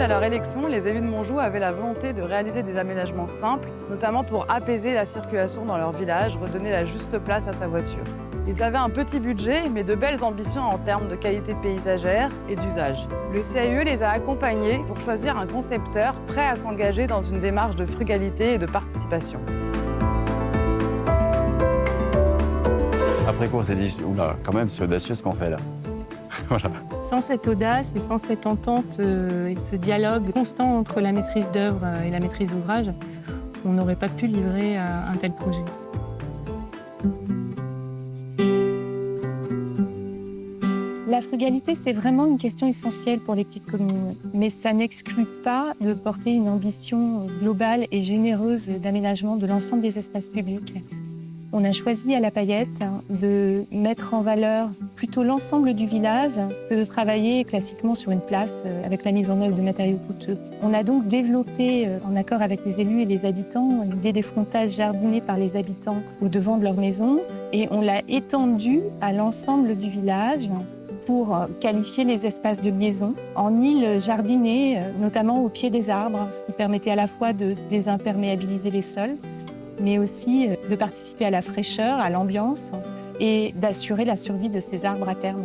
à leur élection, les élus de Montjoux avaient la volonté de réaliser des aménagements simples, notamment pour apaiser la circulation dans leur village, redonner la juste place à sa voiture. Ils avaient un petit budget, mais de belles ambitions en termes de qualité paysagère et d'usage. Le CAUE les a accompagnés pour choisir un concepteur prêt à s'engager dans une démarche de frugalité et de participation. Après quoi, on s'est dit, oula, quand même, c'est audacieux ce qu'on fait là. Voilà. Sans cette audace et sans cette entente et ce dialogue constant entre la maîtrise d'œuvre et la maîtrise d'ouvrage, on n'aurait pas pu livrer un tel projet. La frugalité, c'est vraiment une question essentielle pour les petites communes. Mais ça n'exclut pas de porter une ambition globale et généreuse d'aménagement de l'ensemble des espaces publics. On a choisi à La Paillette de mettre en valeur plutôt l'ensemble du village que de travailler classiquement sur une place avec la mise en œuvre de matériaux coûteux. On a donc développé, en accord avec les élus et les habitants, l'idée des frontages jardinés par les habitants au devant de leur maison et on l'a étendue à l'ensemble du village pour qualifier les espaces de liaison en îles jardinées, notamment au pied des arbres, ce qui permettait à la fois de désimperméabiliser les sols, mais aussi de participer à la fraîcheur, à l'ambiance et d'assurer la survie de ces arbres à terme.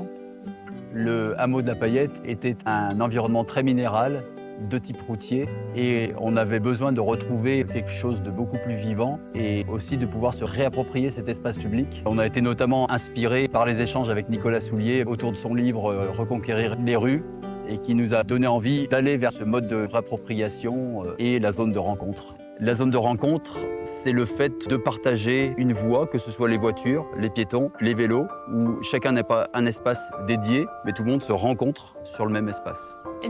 Le hameau de la Paillette était un environnement très minéral, de type routier, et on avait besoin de retrouver quelque chose de beaucoup plus vivant et aussi de pouvoir se réapproprier cet espace public. On a été notamment inspiré par les échanges avec Nicolas Soulier autour de son livre « Reconquérir les rues » et qui nous a donné envie d'aller vers ce mode de réappropriation et la zone de rencontre. La zone de rencontre, c'est le fait de partager une voie, que ce soit les voitures, les piétons, les vélos, où chacun n'a pas un espace dédié, mais tout le monde se rencontre sur le même espace.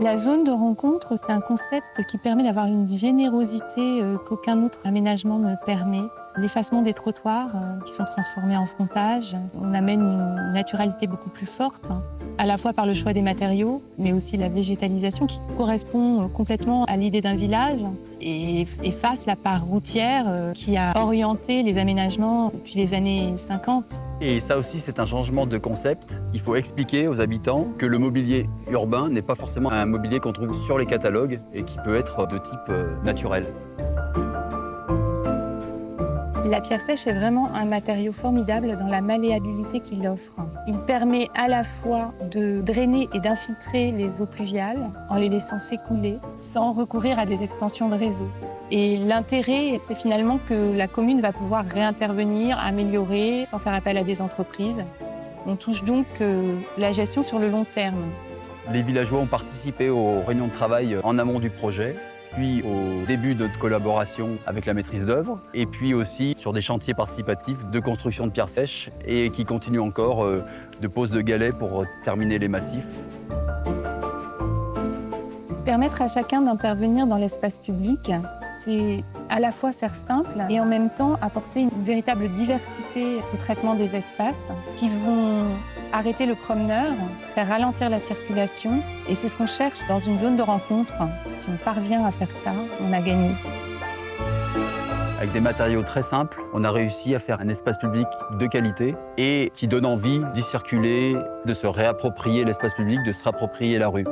La zone de rencontre, c'est un concept qui permet d'avoir une générosité qu'aucun autre aménagement ne permet. L'effacement des trottoirs qui sont transformés en frontage, on amène une naturalité beaucoup plus forte, à la fois par le choix des matériaux, mais aussi la végétalisation qui correspond complètement à l'idée d'un village et efface la part routière qui a orienté les aménagements depuis les années 50. Et ça aussi, c'est un changement de concept. Il faut expliquer aux habitants que le mobilier urbain n'est pas forcément un mobilier qu'on trouve sur les catalogues et qui peut être de type naturel. La pierre sèche est vraiment un matériau formidable dans la malléabilité qu'il offre. Il permet à la fois de drainer et d'infiltrer les eaux pluviales en les laissant s'écouler sans recourir à des extensions de réseau. Et l'intérêt, c'est finalement que la commune va pouvoir réintervenir, améliorer, sans faire appel à des entreprises. On touche donc la gestion sur le long terme. Les villageois ont participé aux réunions de travail en amont du projet, puis au début de notre collaboration avec la maîtrise d'œuvre, et puis aussi sur des chantiers participatifs de construction de pierres sèches et qui continuent encore de pose de galets pour terminer les massifs. Permettre à chacun d'intervenir dans l'espace public, c'est à la fois faire simple et en même temps apporter une véritable diversité au traitement des espaces qui vont arrêter le promeneur, faire ralentir la circulation. Et c'est ce qu'on cherche dans une zone de rencontre. Si on parvient à faire ça, on a gagné. Avec des matériaux très simples, on a réussi à faire un espace public de qualité et qui donne envie d'y circuler, de se réapproprier l'espace public, de se réapproprier la rue.